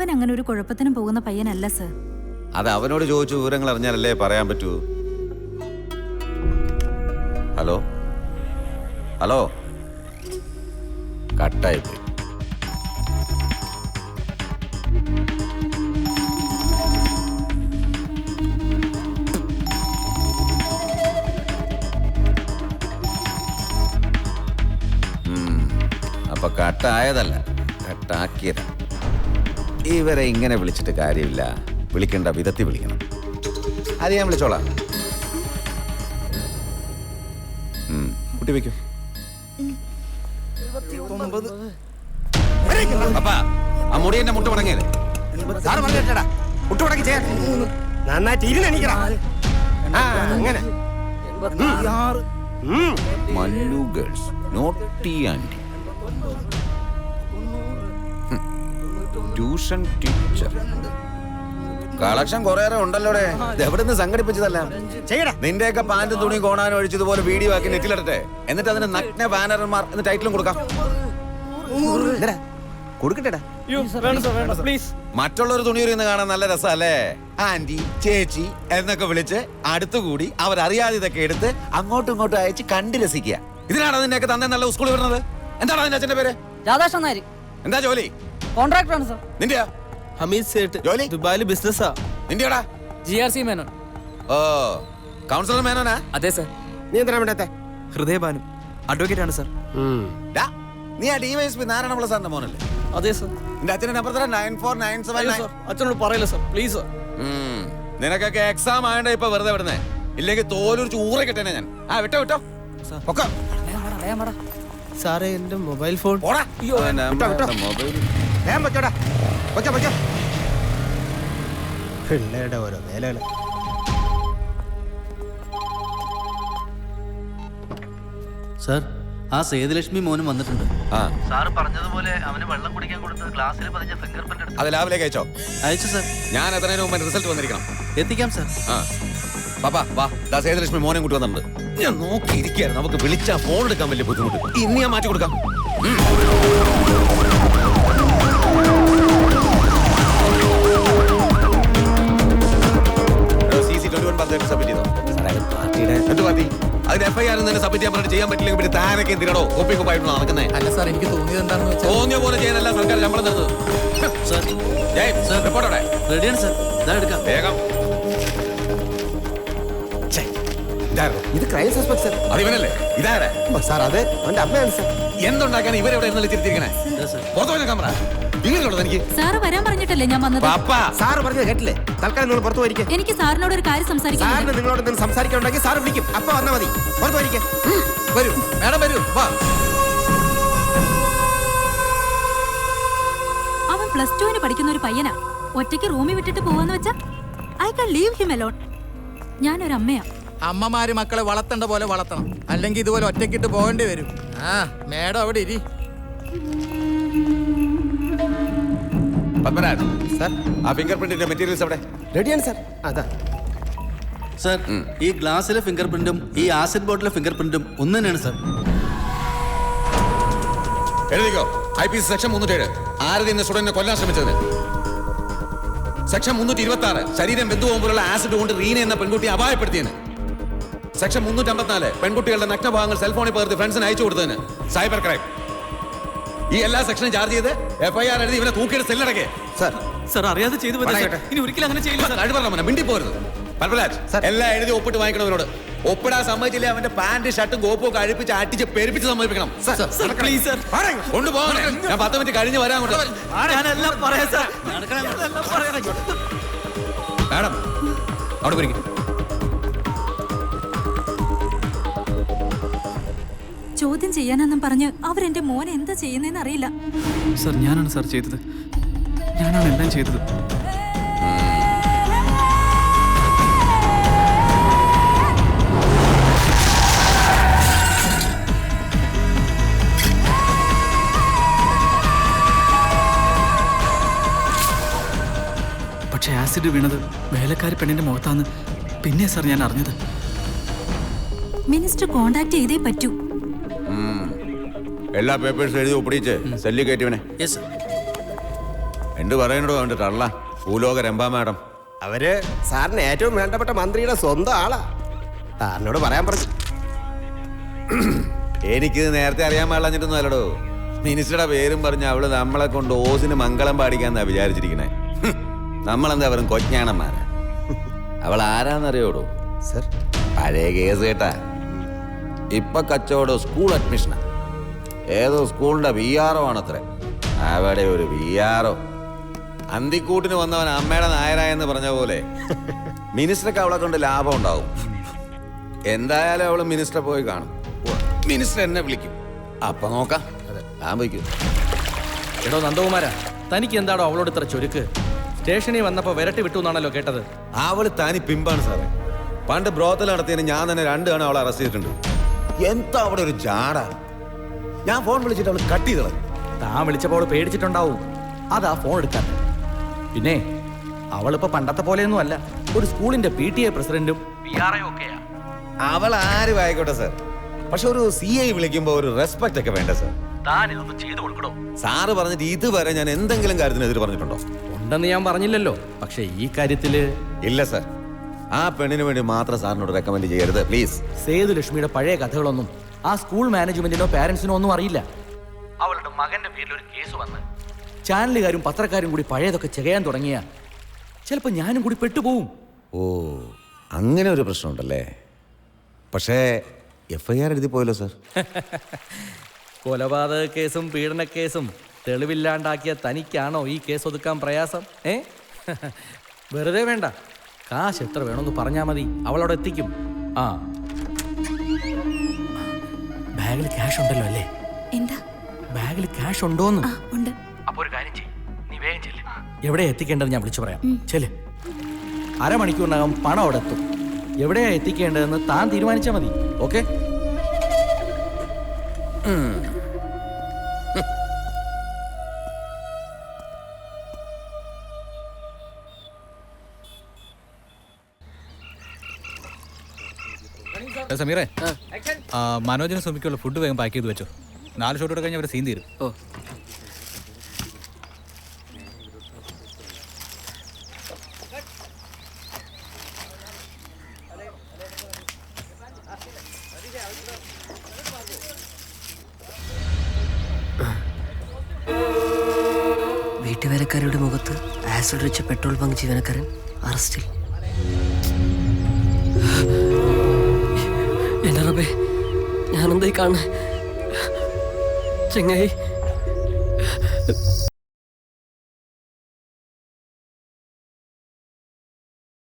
അവൻ അങ്ങനെ ഒരു കുഴപ്പത്തിനും പോകുന്ന പയ്യനല്ല സർ. അത് അവനോട് ചോദിച്ചു വിവരങ്ങൾ അറിഞ്ഞാലല്ലേ പറയാൻ പറ്റൂ. ഹലോ ഹലോ, കട്ടായിപ്പോയി. അപ്പൊ കട്ടായതല്ല, കട്ടാക്കിയതാ. ഇവരെ ഇങ്ങനെ വിളിച്ചിട്ട് കാര്യമില്ല, വിളിക്കേണ്ട വിധത്തിൽ വിളിക്കണം. അത് ഞാൻ വിളിച്ചോളാം. കുട്ടി വയ്ക്കൂ. അപ്പാ, ആ മുടി എന്നെ മുട്ട മുടങ്ങിയത് മുട്ടുമടക്കി ചെയ്യാൻ നന്നായിട്ട് ഇരുന്നെണീക്കടാ. അങ്ങനെ Mallu girls naughty aunty tuition teacher collection കുറേയേറെ ഉണ്ടല്ലോടെ. എവിടെ നിന്ന് സംഘടിപ്പിച്ചതല്ല? നിന്റെയൊക്കെ പാന്റും തുണി കോണാനും ഒഴിച്ചതുപോലെ വീഡിയോ ആക്കി നെറ്റിലിടട്ടെ. എന്നിട്ട് അതിന് നഗ്ന ബാനർമാർ എന്ന് ടൈറ്റിലും കൊടുക്കാം. കൊടുക്കട്ടെടാ. മറ്റുള്ളൊരു തുണി ഉരിയുന്ന കാണാൻ നല്ല രസമല്ലേ? ആന്റി, ചേച്ചി എന്നൊക്കെ വിളിച്ച് അടുത്തുകൂടി അവരറിയാതെ ഇതൊക്കെ എടുത്ത് അങ്ങോട്ടും ഇങ്ങോട്ടും അയച്ച് കണ്ട് രസിക്കുക. ഇതിനാണ് നിന്നെയൊക്കെ തന്നെ നല്ല സ്കൂളിൽ വരുന്നത്. എന്താണ് അതിന്റെ അച്ഛന്റെ പേര്? രാധാകൃഷ്ണൻ നായർ. എന്താ ജോലി? കോൺട്രാക്ടറാണ് സർ. നിന്റെയാ? ഹമീദ് സേട്ട് ജോലി ദുബായിൽ ബിസിനസ്സാ. നിന്റെയാടാ? GRC മേനോൻ. ഓ, കൗൺസിലർ മേനോനാ? അതെ സർ. നീ എന്തിനാ വേണ്ടത്തെ? ഹൃദയഭാനു അഡ്വക്കേറ്റ് ആണ് സർ. നീ ആ DYSP നാരായണപിള്ള സാറിന്റെ മോനല്ലേ? അതെ സർ. നിന്റെ അച്ഛന്റെ നമ്പർ 9497. അച്ഛനോട് പറയില്ല സർ, പ്ലീസ് സർ. നിനക്കൊക്കെ എക്സാം ആയണ്ട ഇപ്പൊ വെറുതെ വിടുന്നേ. ഇല്ലെങ്കിൽ തോലൊരു ചൂറ കിട്ടേനെ ഞാൻ. ആ വിട്ടോ വിട്ടോ. സാറേ എന്റെ മൊബൈൽ ഫോൺ. പിള്ളേരുടെ ഓരോ വേലകള്. സർ, ആ സേതുലക്ഷ്മി മോനും വന്നിട്ടുണ്ട്. സാറ് പറഞ്ഞതുപോലെ അവന് വെള്ളം കുടിക്കാൻ കൊടുത്ത് ഗ്ലാസ്സിൽ പതിഞ്ഞ ഫിംഗർ പ്രിന്റ് എടുത്തു. അത് ലാബിലേക്ക് അയച്ചോ? അയച്ചു സർ. ഞാൻ എത്രയും മുമ്പ് റിസൾട്ട് വന്നിരിക്കണം. എത്തിക്കാം സർ. പാപ്പാ വാ, സേതുലക്ഷ്മി മോനെ കൂട്ടി വന്നിട്ടുണ്ട്. ഞാൻ നോക്കിയിരിക്കുകയായിരുന്നു. നമുക്ക് വിളിച്ചാൽ ഫോൺ എടുക്കാൻ വലിയ ബുദ്ധിമുട്ട്. ഇന്ന് ഞാൻ മാറ്റി കൊടുക്കാം. അതിന് FIR സബ്മിറ്റ് ചെയ്യാൻ പറ്റില്ലെങ്കിൽ പിന്നെ താനൊക്കെ എന്തിനാണോ കോപ്പി കോപ്പായിട്ടുള്ള നടക്കുന്നേ? അല്ല സാർ, എനിക്ക് തോന്നിയത് എന്താണെന്ന് വെച്ചാൽ തോന്നിയ പോലെ ചെയ്യാനല്ല സർക്കാർ ശമ്പളം തരുന്നത്. റിപ്പോർട്ടോടെ റെഡിയാണ് സർ. ഇതാ എടുക്കാം. വേഗം. ഇത് ക്രൈം സസ്പെക്ട് സർ. അതിവനല്ലേ? ഇതാരെ സാർ? അതെ, അവന്റെ അമ്മയാണ് സർ. എന്തുണ്ടാക്കാൻ ഇവരെവിടെ തിരിച്ചിരിക്കണേ? പുറത്തു ക്യാമറ ഇങ്ങനെയുള്ളത് എനിക്ക്. സാറ് വരാൻ പറഞ്ഞിട്ടല്ലേ ഞാൻ വന്നത്? സാറ് പറഞ്ഞത് കേട്ടില്ലേ? തൽക്കാലം നിങ്ങൾ പുറത്തു പോയിരിക്കും. എനിക്ക് സാറിനോട് ഒരു കാര്യം സംസാരിക്കാൻ. സാറിന് നിങ്ങളോട് എന്തെങ്കിലും സംസാരിക്കാനുണ്ടെങ്കിൽ സാറ് വിളിക്കും. അപ്പൊ വന്നാൽ മതി. പുറത്തു പോയിരിക്കും. വരൂ മാഡം, വരൂ. വാ. അവൻ +2 പഠിക്കുന്ന ഒരു പയ്യനാ. ഒറ്റയ്ക്ക് റൂമിൽ വിട്ടിട്ട് പോവാന്ന് വെച്ചാ I can leave him alone. ഞാനൊരു അമ്മയാ. അമ്മമാര് മക്കളെ വളർത്തേണ്ട പോലെ വളർത്തണം, അല്ലെങ്കിൽ ഇതുപോലെ ഒറ്റക്കിട്ട് പോകേണ്ടി വരും. മേഡം അവിടെ ഇരി. പത്മനാഭൻ സർ, ആ ഫിംഗർ പ്രിന്റിന്റെ മെറ്റീരിയൽസ് അവിടെ റെഡിയാണ് സർ. അതാ സർ, ഈ ഗ്ലാസ്സിലെ ഫിംഗർ പ്രിന്റും ഈ ആസിഡ് ബോട്ടിലെ ഫിംഗർ പ്രിന്റും ഒന്ന് തന്നെയാണ് സർ. എഴുതിക്കോ. IPC സെക്ഷൻ 307 ആരതി എന്ന സ്റ്റുഡന്റിനെ കൊല്ലാൻ ശ്രമിച്ചതിന്. സെക്ഷൻ 326 ശരീരം ബന്ധുപോകുമ്പോഴുള്ള ആസിഡ് കൊണ്ട് റീന എന്ന പെൺകുട്ടിയെ അപായപ്പെടുത്തിയതിന്. സെക്ഷൻ 354 പെൺകുട്ടികളുടെ നഗ്നഭാഗങ്ങൾ സെൽഫോണിൽ പകർത്തി ഫ്രണ്ട്സിന് അയച്ചു കൊടുത്തതിന്. Cyber crime. ഈ എല്ലാ സെക്ഷനും ചാർജ് ചെയ്ത് FIR എഴുതി ഇവനെ തൂക്കിയിട്ട് സെല്ലടക്കേ. സർ. സർ, അറിയാതെ ചെയ്തു. ഇനി ഒരിക്കലും അങ്ങനെ ചെയ്യില്ല സർ. കഴിവറ മിണ്ടി പോരുത്. പത്മരാജ് എല്ലാം എഴുതി ഒപ്പിട്ട് വാങ്ങിക്കണവനോട്. ഒപ്പിടാൻ സമ്മതിച്ചില്ലേ അവന്റെ പാന്റ് ഷർട്ടും കോപ്പും ഒക്കെ അഴിപ്പിച്ച് അടിച്ച് പെരുപ്പിച്ച് സമ്മതിപ്പിക്കണം. Please sir. കൊണ്ടുപോകാൻ ഞാൻ 10 മിനിറ്റ് കഴിഞ്ഞ് വരാൻ. ഞാനെല്ലാം പറയാം സർ. മാഡം അവിടെ പിരിക്കും. ചോദ്യം ചെയ്യാനെന്നും പറഞ്ഞ് അവരെന്റെ മോനെ എന്താ ചെയ്യുന്നതെന്ന് അറിയില്ല. സർ, ഞാനാണ് സർ ചെയ്തത്. ഞാനാണ് എല്ലാം ചെയ്തത്. പക്ഷെ ആസിഡ് വീണത് വേലക്കാരി പെണ്ണിന്റെ മുഖത്താന്ന് പിന്നെ സർ ഞാൻ അറിഞ്ഞത്. മിനിസ്റ്റർ കോണ്ടാക്ട് ചെയ്തേ പറ്റൂ. എല്ലാ പേപ്പേഴ്സും എഴുതി ഒപ്പിടിച്ച് സെല്ലി കയറ്റിവനെ. എന്ത് പറയണോ അവൻ്റെ കള്ള ഭൂലോക രംഭ മാഡം. അവര് സാറിന് ഏറ്റവും വേണ്ടപ്പെട്ട മന്ത്രിയുടെ സ്വന്തം ആളാ. സാറിനോട് പറയാൻ പറഞ്ഞു. എനിക്കിത് നേരത്തെ അറിയാൻ പാടില്ലഞ്ഞിട്ടൊന്നും അല്ലടോ. മിനിസ്റ്ററുടെ പേരും പറഞ്ഞ് അവള് നമ്മളെ കൊണ്ട് ഓസിന് മംഗളം പാടിക്കാന്നാ വിചാരിച്ചിരിക്കണേ. നമ്മളെന്താ വെറും കൊജ്ഞാണന്മാരാ. അവൾ ആരാന്നറിയോടോ? സർ, പഴയ കേസ് കേട്ടാ. ഇപ്പൊ കച്ചവടം സ്കൂൾ അഡ്മിഷനാ. ഏതോ സ്കൂളിന്റെ VRO ആണത്രേ. അവിടെ ഒരു VRO അന്തിക്കൂട്ടിന് വന്നവൻ അമ്മയുടെ നായരായെന്ന് പറഞ്ഞ പോലെ മിനിസ്റ്റർക്ക് അവളെ കൊണ്ട് ലാഭം ഉണ്ടാവും. എന്തായാലും അവള് മിനിസ്റ്ററെ പോയി കാണും. മിനിസ്റ്റർ എന്നെ വിളിക്കും. അപ്പൊ നോക്കാം. ഞാൻ വയ്ക്കും. എടോ നന്ദകുമാര, തനിക്ക് എന്താണോ അവളോട് ഇത്ര ചുരുക്ക്? സ്റ്റേഷനിൽ വന്നപ്പോ വിരട്ടി വിട്ടു എന്നാണല്ലോ കേട്ടത്. അവള് തനി പിമ്പാണ് സാറേ. പണ്ട് ബ്രോത്തൽ നടത്തിയതിന് ഞാൻ തന്നെ 2 തവണ അവളെ അറസ്റ്റ് ചെയ്തിട്ടുണ്ട്. എന്താ അവിടെ ഒരു ജാട. ഞാൻ ഫോൺ വിളിച്ചിട്ട് അവള് കട്ട് ചെയ്തത്. താൻ വിളിച്ചപ്പോൾ അവള് പേടിച്ചിട്ടുണ്ടാവും. അതാ ഫോൺ എടുക്കാൻ. പിന്നെ അവളിപ്പോ പണ്ടത്തെ പോലെയൊന്നും അല്ല. ഒരു സ്കൂളിന്റെ PTA പ്രസിഡന്റും PRO ഒക്കെയാ. അവൾ ആരും ആയിക്കോട്ടെ സാർ. പക്ഷെ ഒരു CI വിളിക്കുമ്പോ ഒരു റെസ്പെക്ട് ഒക്കെ വേണ്ട സാർ. താൻ ഇതൊന്നും ചെയ്തു കൊടുക്കണോ? സാറ് പറഞ്ഞിട്ട് ഇതുവരെ ഞാൻ എന്തെങ്കിലും കാര്യത്തിനെതിരെ പറഞ്ഞിട്ടുണ്ടോ? ഉണ്ടെന്ന് ഞാൻ പറഞ്ഞില്ലല്ലോ. പക്ഷെ ഈ കാര്യത്തില് ഇല്ല സാർ. ആ പെണ്ണിന് വേണ്ടി മാത്രം സാറിനോട് റെക്കമെൻഡ് ചെയ്യരുത് പ്ലീസ്. സേതുലക്ഷ്മിയുടെ പഴയ കഥകളൊന്നും ആ സ്കൂൾ മാനേജ്മെന്റിനോ പാരന്റ്സിനോ ഒന്നും അറിയില്ല. അവളുടെ മകന്റെ പേരിൽ ഒരു കേസ് വന്ന് ചാനലുകാരും പത്രക്കാരും കൂടി പഴയതൊക്കെ ചെയ്യാൻ തുടങ്ങിയ ചിലപ്പോ ഞാനും കൂടി പെട്ടുപോകും. ഓ, അങ്ങനെ ഒരു പ്രശ്നമുണ്ടല്ലേ. പക്ഷേ FIR എഴുതി പോയല്ലോ സാർ. കൊലപാതക കേസും പീഡന കേസും തെളിവില്ലാണ്ടാക്കിയ തനിക്കാണോ ഈ കേസ് ഒതുക്കാൻ പ്രയാസം? വെറുതെ വേണ്ട. കാശ് എത്ര വേണമെന്ന് പറഞ്ഞാൽ മതി, അവളവിടെ എത്തിക്കും. ആ, ബാഗിൽ ക്യാഷ് ഉണ്ടല്ലോ അല്ലേ? എന്താ? ബാഗിൽ ക്യാഷ് ഉണ്ടോന്ന്? ഉണ്ട്. അപ്പൊ ഒരു കാര്യം ചെയ്യ്, നീ വേഗം ചെല്ല്. എവിടെ എത്തിക്കേണ്ടത് ഞാൻ വിളിച്ചു പറയാം. ചെല്ല്. അരമണിക്കൂറിനകം പണം അവിടെ എത്തും. എവിടെയാ എത്തിക്കേണ്ടതെന്ന് താൻ തീരുമാനിച്ചാൽ മതി. ഓക്കെ? സമീറേ, മനോജിന് സുമിക്കുള്ള ഫുഡ് വേഗം പാക്ക് ചെയ്ത് വെച്ചോ. 4 ഷോട്ട് കഴിഞ്ഞാൽ അവരെ സീൻ തീരും. ഓ, വീട്ടുവേലക്കാരുടെ മുഖത്ത് ആസിഡ് ഒഴിച്ച പെട്രോൾ ബങ്ക് ജീവനക്കാരൻ അറസ്റ്റിൽ. എന്റെ റബ്ബേ, ഞാനെന്തായി കാണുന്നേ? ചെങ്ങായി